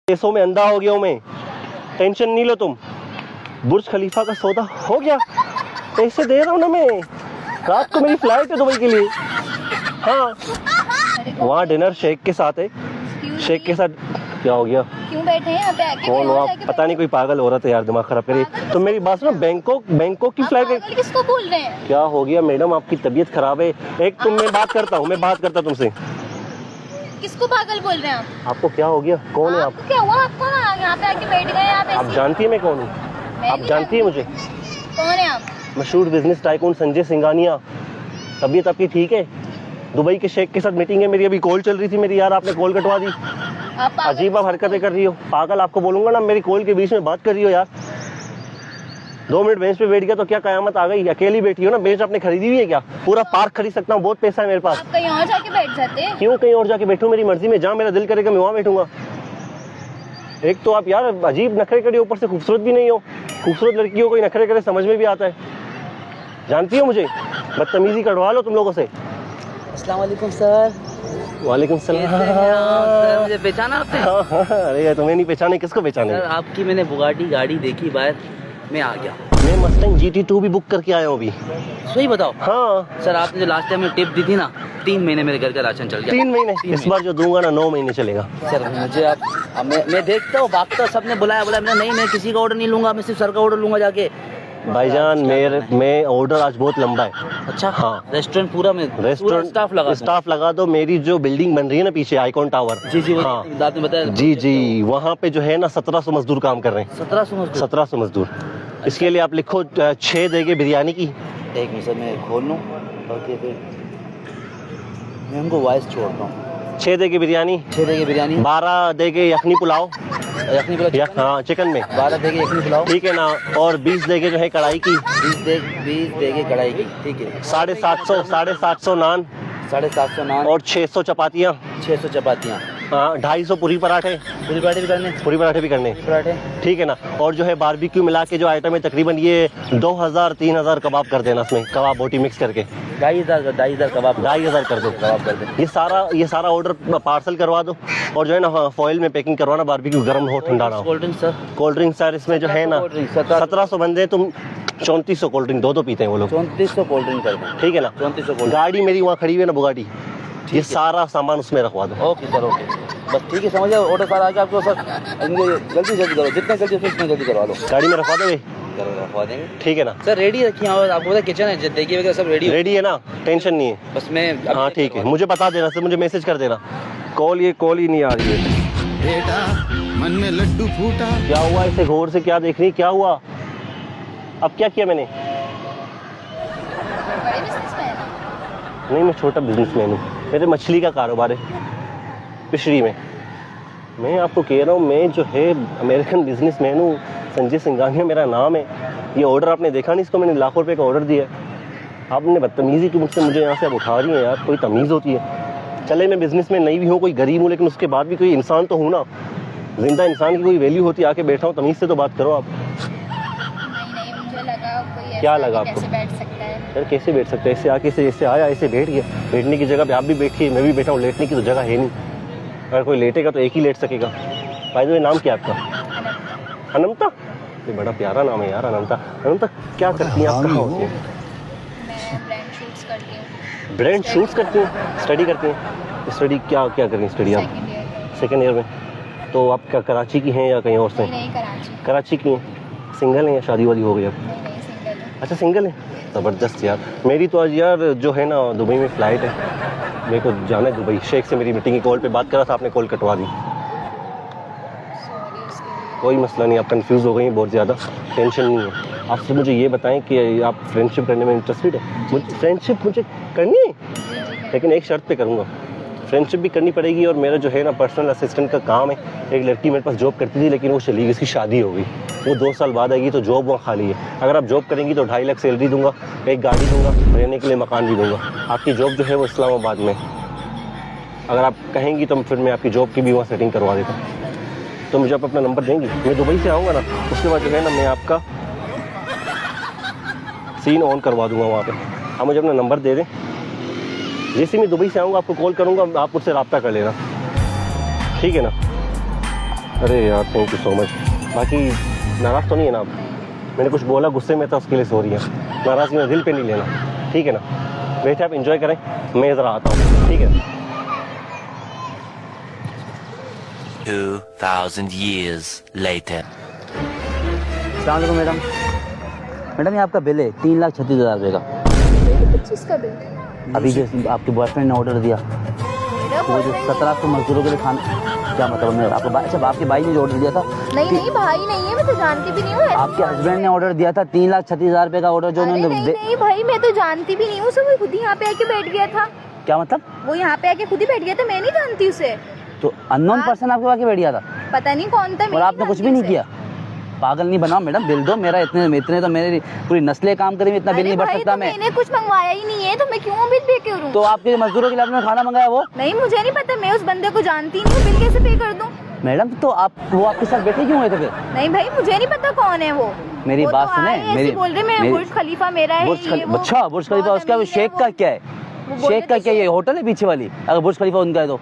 पैसों में अंधा हो गया हूँ मैं, टेंशन नहीं लो तुम। बुर्ज खलीफा का सौदा हो गया, पैसे दे रहा हूँ ना मैं। रात को मेरी फ्लाइट है दुबई के लिए। हाँ, वहाँ डिनर शेख के साथ है। शेख के साथ क्या हो गया? क्यों बैठे हैं यहाँ पे आके? कौन हो आप? पता नहीं, कोई पागल औरत है यार, दिमाग खराब करिए। तुम मेरी बात सुनो, बैंकॉक की फ्लाइट है। किसको बोल रहे हैं? क्या हो गया मैडम, आपकी तबीयत खराब है? एक तुम, मैं बात करता तुमसे। किसको पागल बोल रहे हैं आप? आपको क्या हो गया? कौन है आप? क्या हुआ आपको? यहाँ पे आके बैठ गए आप? आप जानती है मैं कौन हूँ? आप जानती है मुझे? कौन है आप? मशहूर बिजनेस टाइकून संजय सिंघानिया। तबीयत आपकी ठीक है? दुबई के शेख के साथ मीटिंग है मेरी, अभी कॉल चल रही थी मेरी, यार आपने कॉल कटवा दी। अजीब आप हरकतें कर रही हो। पागल आपको बोलूंगा ना, मेरी कॉल के बीच में बात कर रही हो यार। 2 मिनट बेंच पे बैठ गया तो क्या कयामत आ गई? अकेली बैठी हो ना, बेंच आपने खरीदी हुई है क्या? पूरा पार्क खरीद सकता हूँ, बहुत पैसा है मेरे पास। आप कहीं और जाके बैठ जाते हैं। क्यों कहीं और जाके बैठूं? मेरी मर्जी में, जहाँ मेरा दिल करेगा मैं वहाँ बैठूंगा। एक तो आप यार अजीब नखरे करे, ऊपर से खूबसूरत भी नहीं हो। खूबसूरत लड़की हो, कोई नखरे करे समझ में भी आता है। जानती हो मुझे? बदतमीजी करवा लो तुम लोगों से। अस्सलाम वालेकुम सर। वालेकुम सलाम। सर मुझे पहचाना आपने? हाँ, अरे यार तुम्हें नहीं पहचाने, किसको पहचाने? सर आपकी मैंने बुगाटी गाड़ी देखी बाहर, मैं आ गया। मैं मस्टैंग GT2 भी बुक करके आया हूँ अभी। सही बताओ। हाँ सर आपने जो लास्ट टाइम में टिप दी थी ना, 3 महीने मेरे घर का राशन चल गया। 3 महीने? इस बार जो दूंगा ना 9 महीने चलेगा। सर मुझे आप, मैं देखता हूँ, भागता हूँ, सबने बुलाया मैंने नहीं, मैं किसी का ऑर्डर नहीं लूंगा, मैं सिर्फ सर का ऑर्डर लूंगा जाके। भाईजान मैं ऑर्डर आज बहुत लंबा है। अच्छा हाँ, रेस्टोरेंट पूरा में रेस्टोरेंट स्टाफ लगा दो। मेरी जो बिल्डिंग बन रही है ना पीछे, आइकॉन टावर। जी हाँ आपने बताया। जी, वहाँ पे जो है ना 1700 मजदूर काम कर रहे हैं। 1700 मजदूर। इसके लिए आप लिखो 6 देंगे बिरयानी की। एक मिनट सर मैं खोल लूँ, ओके फिर मैं उनको वॉइस छोड़ रहा हूँ। 6 देंगे बिरयानी। 6 देंगे बिरयानी। 12 देंगे यखनी पुलाव। यखनी पुलाव? हाँ चिकन में। 12 देंगे यखनी पुलाव, ठीक है ना। और 20 देंगे जो है कढ़ाई की। 20 देंगे कढ़ाई की, ठीक है। 750 नान। 750 नान। और 600 चपातियाँ। 600 चपातियाँ। हाँ, 250 पूरी पराठे। पूरी पराठे भी करने? पूरी पराठे भी करने। पराठे ठीक है ना। और जो है बारबेक्यू मिला के जो आइटम है तकरीबन ये 2000-3000 कबाब कर देना, उसमें कबाब बोटी मिक्स करके 2,500 कबाब। 2,500 कर दो। कबाब कर दे। ये सारा ऑर्डर पार्सल करवा दो। और जो है ना फॉइल में पैकिंग करवाना, बारबेक्यू गर्म हो ठंडा ना हो। Cold drink sir? Cold drink sir इसमें जो है ना 1700 बंदे, तुम 3400 कोल्ड ड्रिंक दो पीते हैं वो लोग। 3400 कोल्ड ड्रिंक कर दें, ठीक है ना। 3400 कोल्ड। गाड़ी मेरी वहाँ खड़ी हुई है ना बुगाटी, ये सारा सामान उसमें रखवा दो। ओके सर, ओके बस ठीक है, समझ ऑर्डर सारा आ गया आपको सर। जल्दी करो, जितना जल्दी हो उतना जल्दी करवा लो। गाड़ी में रखवा दोगे? रखवा देंगे, ठीक है ना। सर रेडी रखिए, और आपको पता किचन है, देखिए वगैरह सब रेडी है ना, टेंशन नहीं है। बस मैं हाँ ठीक है, मुझे बता देना सर, मुझे मैसेज कर देना। कॉल ही नहीं आ रही है। बेटा मन में लड्डू फूटा। क्या हुआ इसे गौर से क्या देख रही? क्या हुआ? अब क्या किया मैंने? बड़े बिजनेसमैन? नहीं, मैं छोटा बिजनेसमैन हूँ, मेरे मछली का कारोबार है पिशरी में। मैं आपको कह रहा हूँ, मैं जो है अमेरिकन बिजनेसमैन हूँ, संजय सिंघानिया मेरा नाम है। ये ऑर्डर आपने देखा नहीं, इसको मैंने लाखों रुपए का ऑर्डर दिया है। आपने बदतमीजी की मुझे यहाँ से अब उठा रही हैं यार, कोई तमीज़ होती है? चले मैं बिजनेस में नहीं भी हूँ, कोई गरीब हूँ, लेकिन उसके बाद भी कोई इंसान तो हूँ ना। जिंदा इंसान की कोई वैल्यू होती है। आके बैठा हूँ, तमीज़ से तो बात करो आप। नहीं, मुझे लगा कोई क्या ऐसा लगा कैसे आपको? बैठ सकता है? यार कैसे बैठ सकते हैं? ऐसे आके ऐसे आया, ऐसे बैठ गया। बैठने की जगह पे आप भी बैठिए, मैं भी बैठा हूँ, लेटने की तो जगह है नहीं। अगर कोई लेटेगा तो एक ही लेट सकेगा। भाई तो ये नाम क्या है आपका? अनंता? ये बड़ा प्यारा नाम है यार, अनंता। अनंता क्या करती हैं आप? कहाँ होती हैं? मैं ब्रांड शूट्स करती हूँ। ब्रांड शूट्स करती हैं? स्टडी करती हैं? स्टडी क्या कर रही हैं स्टडी आप? सेकेंड ईयर में। तो आप क्या कराची की हैं या कहीं और से? नहीं, कराची की हैं। सिंगल हैं या शादी वादी हो गई आप? नहीं, सिंगल हूँ। अच्छा सिंगल है, ज़बरदस्त यार। मेरी तो आज यार जो है ना दुबई में फ़्लाइट है, मेरे को जाना है दुबई। शेख से मेरी मीटिंग की कॉल पे बात करा था, आपने कॉल कटवा दी। सॉरी उसके लिए। कोई मसला नहीं, आप कंफ्यूज हो गई हैं बहुत ज़्यादा, टेंशन नहीं है। आप सिर्फ मुझे ये बताएं कि आप फ्रेंडशिप करने में इंटरेस्टेड है? फ्रेंडशिप मुझे करनी है, लेकिन एक शर्त पे करूँगा। फ्रेंडशिप भी करनी पड़ेगी, और मेरा जो है ना पर्सनल असिस्टेंट का काम है। एक लड़की मेरे पास जॉब करती थी, लेकिन वो चली गई, उसकी शादी हो गई। वो 2 साल बाद आएगी, तो जॉब वहाँ खाली है। अगर आप जॉब करेंगी तो 2.5 लाख सैलरी दूंगा, एक गाड़ी दूंगा, रहने के लिए मकान भी दूंगा। आपकी जॉब जो है वो इस्लामाबाद में। अगर आप कहेंगी तो फिर मैं आपकी जॉब की भी वहाँ सेटिंग करवा देता हूँ। तो मुझे आप अपना नंबर देंगी? मैं दुबई से आऊँगा ना, उसके बाद जो है ना मैं आपका सीन ऑन करवा दूंगा वहाँ पे। आप मुझे अपना नंबर दे दें, जैसे मैं दुबई से आऊँगा आपको कॉल करूँगा, आप मुझसे रब्ता कर लेना, ठीक है ना? अरे यार थैंक यू सो मच। बाकी नाराज़ तो नहीं है ना आप? मैंने कुछ बोला गुस्से में था, उसके लिए सॉरी है। नाराज़गी में दिल पे नहीं लेना, ठीक है ना? बैठे आप एंजॉय करें, मैं ज़रा आता हूँ, ठीक है? 2000 years later. अस्सलाम वालेकुम मैडम। मैडम ये आपका बिल है 3,36,000 रुपये का। किस चीज़ का बिल? अभी जो आपके बॉयफ्रेंड ने ऑर्डर दिया मेरा वो जो boyfriend- 1700 मजदूरों के लिए खाना, क्या मतलब मैं आपको अच्छा आपके भाई ने जो ऑर्डर दिया था, नहीं नहीं भाई नहीं है, मैं तो जानती भी नहीं हूँ। आपके हस्बैंड ने ऑर्डर दिया था 3,36,000 रुपये का ऑर्डर जो अरे उन्होंने नहीं नहीं भाई, मैं तो जानती भी नहीं हूँ उसे। वो खुद ही यहाँ पे आके बैठ गया था। क्या मतलब? वो यहाँ पे आके खुद ही बैठ गया था, मैं नहीं जानती उसे। तो अननोन आप- पर्सन आपके पास बैठ गया था पता नहीं कौन था, मैं और नहीं आपने कुछ जानती भी नहीं उसे। किया? पागल नहीं बनाओ मैडम, बिल दो मेरा। इतने तो मेरी पूरी नस्लें काम करें, इतना बिल अरे नहीं भर भाई, सकता तो मैं। मैंने कुछ मंगवाया ही नहीं है, तो मैं क्यों बिल पे करूँ? तो आपके मजदूरों के लिए आपने खाना मंगाया वो? नहीं मुझे नहीं पता, मैं उस बंदे को जानती नहीं हूँ, बिल कैसे पे कर दूँ? मैडम तो आप वो आपके साथ बैठे क्यों हुए थे फिर? नहीं भाई मुझे नहीं पता कौन है वो। मेरी वो बात तो सुने, आए ऐसे मेरी- बोल रहे मैं मेरी- बुर्ज खलीफा मेरा है, ये वो। अच्छा बुर्ज खलीफा बहुत उसका, वो अमीर है शेख वो। का क्या है? वो बोल शेख का रहे क्या थे ये होटल है पीछे वाली? अगर बुर्ज खलीफा उनका है तो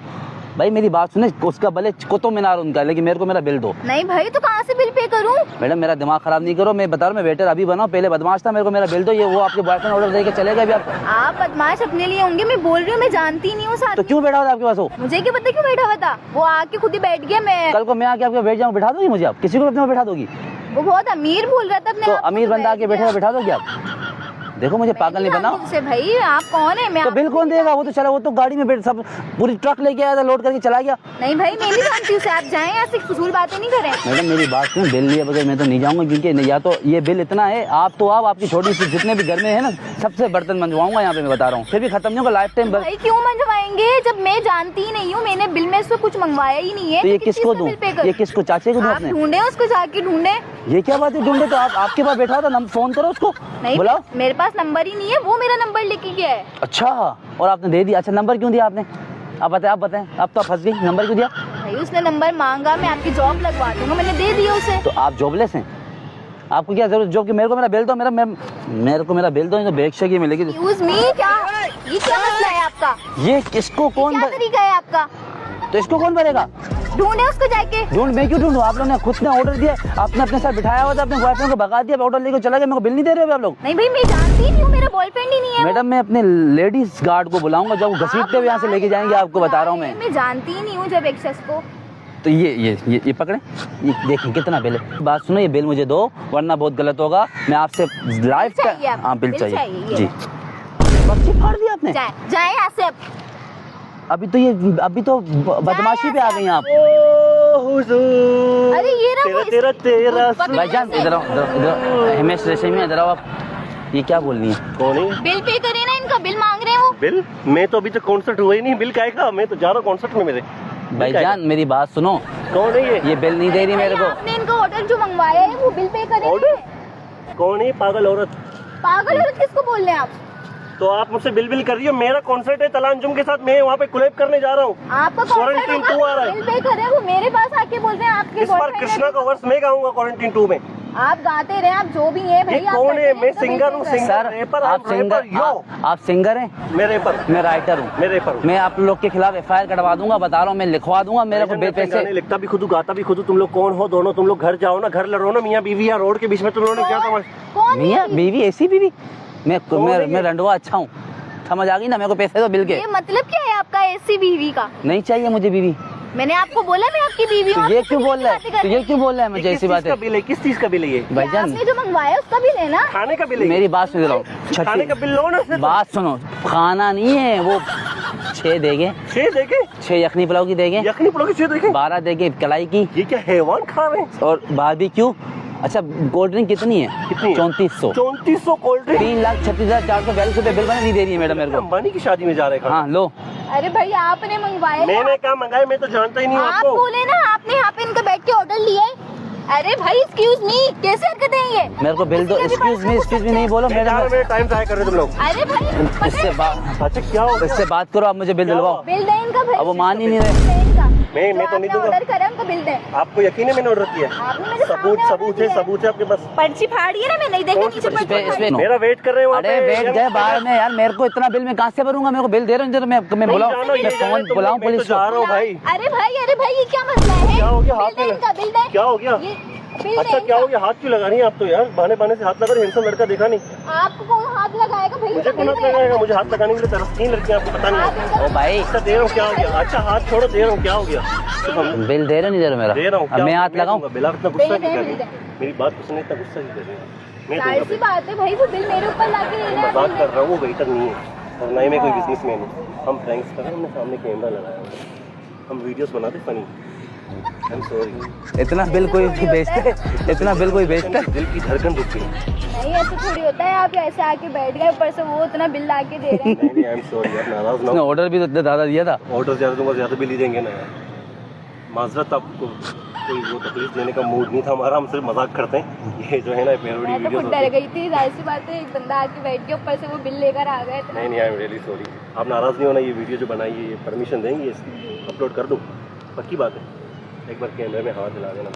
भाई मेरी बात सुने, उसका भले कुतुब मीनार उनका है, लेकिन मेरे को मेरा बिल दो। नहीं भाई तो कहाँ से बिल पे करूँ? मैडम मेरा दिमाग खराब नहीं करो, मैं बता रहा हूँ, मैं वेटर अभी बनाओ, पहले बदमाश था, मेरे को मेरा बिल दो। ये वो आपके बॉयफ्रेंड ऑर्डर देके चले गए अभी आप, आप बदमाश अपने लिए होंगे, मैं बोल रही हूँ मैं जानती नहीं हूँ साथ। तो क्यों बैठा हुआ था आपके पास वो? मुझे क्या पता क्यों बैठा हुआ था? वो आके खुद ही बैठ गया। मैं कल को मैं आके आपके बैठ जाऊँ, बैठा दोगी मुझे आप? किसी को अपने में बैठा दोगी? वो बहुत अमीर बोल रहा था अपने तो आप को, अमीर बंदा आके बैठे बैठा दोगी आप? देखो मुझे पागल नहीं बनाओ। से भाई आप कौन है? मैं तो आपको बिल कौन नहीं देगा? वो तो चला, वो तो गाड़ी में बैठ सब पूरी ट्रक लेके आया था, लोड करके चला गया। नहीं भाई मैं नहीं जानती उसे, आप जाएं यहाँ से, फजूल बातें नहीं करें। मैडम मेरी बात सुन, बिल लिए बगैर मैं तो नहीं जाऊंगा, क्योंकि या तो ये बिल इतना है, आप तो आप आपकी छोटी सी जितने भी घर में है ना, सबसे बर्तन मंजवाऊंगा यहाँ पे, मैं बता रहा हूँ, फिर भी खत्म नहीं होगा लाइफ टाइम। भाई क्यों मंजवाएंगे जब मैं जानती ही नहीं हूँ? मैंने बिल में से कुछ मंगवाया ही नहीं है। तो ये किस किसको चीज़ का दूं? बिल पे करूं? ये किसको? चाचे को दूं आप अपने? ढूंढे उसको, जाके ढूंढे। ये क्या बात है ढूंढे? तो आप आपके पास बैठा था, फोन करो उसको, नहीं बुलाओ। मेरे पास नंबर ही नहीं है, वो मेरा नंबर लेके गया है। अच्छा, और आपने दे दिया? अच्छा नंबर क्यों दिया आपने? आप बताएं, अब तो फंस गई, नंबर क्यों दिया? भाई उसने नंबर मांगा, मैं आपकी जॉब लगवा दूंगा, मैंने दे दिया उसे। तो आप जॉबलेस हैं? आपको क्या जरूरत जॉब की? मेरे को मेरा बिल दो, मेरे को मेरा बिल दो, नहीं तो बेग शेक ही मिलेगी। Excuse me, ये क्या मसला है आपका? ये किसको कौन क्या तरीका है आपका? तो इसको कौन भरेगा? ढूंढे उसको जाके। ढूंढ, मैं क्यों ढूंढूं? आप लोगों ने खुद ने ऑर्डर दिया, आपने अपने साथ बिठाया हुआ था, अपने बॉयफ्रेंड को भगा दिया, ऑर्डर लेकर चला गया, मेरे को बिल नहीं दे रहे हो आप लोग? नहीं भाई मैं जानती ही नहीं हूँ, मेरा बॉयफ्रेंड ही नहीं है। मैडम मैं अपने लेडीज गार्ड को बुलाऊंगा, जब वो घसीटते हुए यहाँ से लेके जाएंगे, आपको बता रहा हूँ मैं। जानती ही नहीं हूँ जब एक शख्स को। तो ये पकड़े, ये देखें कितना बिल है। बात सुनो, ये बिल मुझे दो, वरना बहुत गलत होगा। मैं आपसे लाइफ चाहिए का, आपको? हाँ बिल बिल चाहिए चाहिए, जी। ये। पर्ची फाड़ दी आपने? जाए यहाँ से अब। अभी तो बदमाशी पे आ गई आप। अरे ये रहा वो तेरा तेरा पकड़ भाईजान से। इधर आओ, इधर हिमेश रेशमी में इधर आओ आप। ये क्या बोल रही है? कौन है? बिल पे करे ना, इनका बिल मांग रहे हैं वो। बिल? मैं तो अभी तक कॉन्सर्ट हुआ ही नहीं, बिल काय का? मैं तो जा रहा हूँ कॉन्सर्ट में मेरे। भाईजान मेरी बात सुनो, कौन है ये बिल नहीं दे रही मेरे को। आपने इनका ऑर्डर जो मंगवाया है वो बिल पे करे। ऑर्डर? कौन है पागल औरत? पागल औरत किसको बोल रहे हैं आप? तो आप मुझसे बिल कर रही हो? मेरा कॉन्सर्ट है तलांजुम के साथ, मैं वहाँ पे कोलैब करने जा रहा हूँ। आपका क्वारंटीन 2 आ रहा है। बिल पे करे, वो मेरे पास आके बोल रहे हैं आपके इस बार boyfriend कृष्णा ने- का वर्ष मैं गाऊंगा क्वारंटीन 2 में। आप गाते रहे, आप जो भी है भाई। ये आप कौन करते है? रहे, मैं तो बिल सिंगर पे हूँ, करे। सिंगर। सर रैपर, आप I'm रैपर, सिंगर, आप सिंगर हैं, मैं रैपर, मैं राइटर हूँ। मैं रैपर हूँ। मैं आप लोग के खिलाफ FIR कटवा दूंगा, बता रहा हूँ, मैं लिखवा दूंगा। मेरे को मैं पैसे गाने लिखता भी खुद हूँ, गाता भी खुद हूँ। तुम लोग कौन हो दोनों? तुम लोग घर जाओ ना, घर लड़ो ना, मियाँ बीवी या रोड के बीच में तुम लोगों ने क्या समझ? कौन है मियाँ ये? बीवी, ऐसी बीवी? मैं है मैं ये? रंडवा अच्छा हूँ, समझ आ गई ना? मेरे को पैसे दो बिल के। ये मतलब क्या है आपका ऐसी बीवी का? नहीं चाहिए मुझे बीवी। मैंने आपको बोला मैं आपकी बीवी हूँ। तो ये आप क्यों किसी बोल रहा की है? बातें कर तो ये क्यों बोल रहा है मुझे ऐसी बात का है? बिल है? किस चीज का बिल है ये? भाईजान आपने जो मंगवाया उसका बिल है ना? खाने का बिल है? मेरी बात सुन रहा खाने का हूँ, बिल लो ना। बात सुनो, खाना नहीं है वो। 6 देंगे, 6 देखे? 6 यखनी पुलाव की देंगे, यखनी पुलाव की 6 देखे? 12 देंगे कलाई की, ये क्या हैवान खा रहे हैं? और बारबेक्यू। अच्छा कोल्ड ड्रिंक कितनी है? कितनी है? 3400। 3400 कोल्ड ड्रिंक? 3,36,442 रुपए बिल बना नहीं दे रही है मैडम मेरे को। अंबानी की शादी में जा रहे हैं। हाँ लो। अरे भाई आपने मंगवाया है। मैंने क्या मंगाया? मैं तो जानता ही नहीं हूँ आप आपको। बोले ना, आपने यहाँ पे इनका बैठ के ऑर्डर लिया है। अरे भाई एक्सक्यूज मी, कैसे हरकतें हैं ये? मेरे को बिल दो। एक्सक्यूज मी नहीं बोलो मैं जा रहा हूँ, मैडम। मेरा टाइम जाया कर रहे हो तुम लोग। अरे भाई इससे बात अच्छा क्या हो गया? इससे बात करो, आप मुझे बिल क्या दिलवाओ। हुआ? बिल दे इनका भाई। अब वो मान ही नहीं रहे। बिल दे इनका। मैं तो नहीं दूंगा। ऑर्डर करा उनको बिल दें। आपको यकीन है मैंने ऑर्डर किया है? आपने मेरे सबूत सामने सबूत है, order सबूत है आपके पास? पर्ची फाड़ी है ना, मैं नहीं देखा कौन सी नीचे पर्ची? पर्ची इस पे नो। मेरा वेट कर रहे हैं वहाँ अरे पे। वेट गए बाहर में यार, मेरे को इतना बिल मैं कहाँ से भरूंगा? मेरे को बिल दे रहे हैं तो मैं बुलाऊं, जानो, ये मैं जानो, फोन बुलाऊं मैं तो पुलिस जा को? रहा हूँ भाई। अरे भाई ये क्या मसला है? क्या हो गया? हाथ बिल में दें इनका, बिल दें। क्या हो गया? ये बिल अच्छा दें क्या हो इनका। गया? हाथ क्यों लगा रही हैं आप तो यार? बहाने से हाथ लगा रही, हैंडसम लड़का देखा नहीं? आपको कौन हाथ लगाएगा भाई? मुझे कौन हाथ लगाएगा? मुझे हाथ लगाने के लिए तरस तीन लड़कियां आपको पता नहीं है। ओ भाई अच्छा दे रहा हूँ, क्या हो गया? अच्छा हाथ छोड़ो, दे रहा हूँ, क्या हो गया? बिल दे रहे नहीं दे रहे मेरा? दे रहा हूँ, अब मैं हाथ लगाऊं? बिला इतना गुस्सा दे क्यों कर रही दे, है? मेरी बात सुनने इतना गुस्सा क्यों कर रही है? मैं जाहिर दूंगा सी बात है भाई, वो बिल मेरे ऊपर लाके ले रहा है। मजाक कर रहा हूँ, वो वेटर नहीं है और ना ही मैं कोई बिजनेसमैन हूँ। हम प्रैंक्स कर रहे हैं, हमने सामने कैमरा लगाया हुआ है, हम वीडियोस बनाते फनी। I am sorry. इतना बिल कोई बेचते है? इतना बिल कोई बेचता है? दिल की धड़कन रुक गई। नहीं ऐसे थोड़ी होता है, आप ऐसे आके बैठ गए, ऊपर से वो इतना बिल लाके दे रहे हैं। नहीं आई एम सॉरी यार, नाराज ना उसने हो। ऑर्डर भी तो इतना ज्यादा दिया था। ऑर्डर ज़्यादा दूंगा, ज़्यादा बिल ही देंगे ना यार। माजरत, आपको कोई वो तकलीफ देने का मूड नहीं था हमारा, हम सिर्फ मजाक करते हैं। ये जो है ना पेरोडी मैं तो वीडियो। खुद डर गई थी, जाहिर सी बात है, एक बंदा आके बैठ गया, ऊपर से वो बिल लेकर आ गए। नहीं आई एम रियली सॉरी। आप नाराज़ नहीं होना, ये वीडियो जो बनाई है ये परमिशन देंगे इसकी अपलोड कर दूँ? पक्की बात है, एक बार कैमरे में हाथ दिला देना।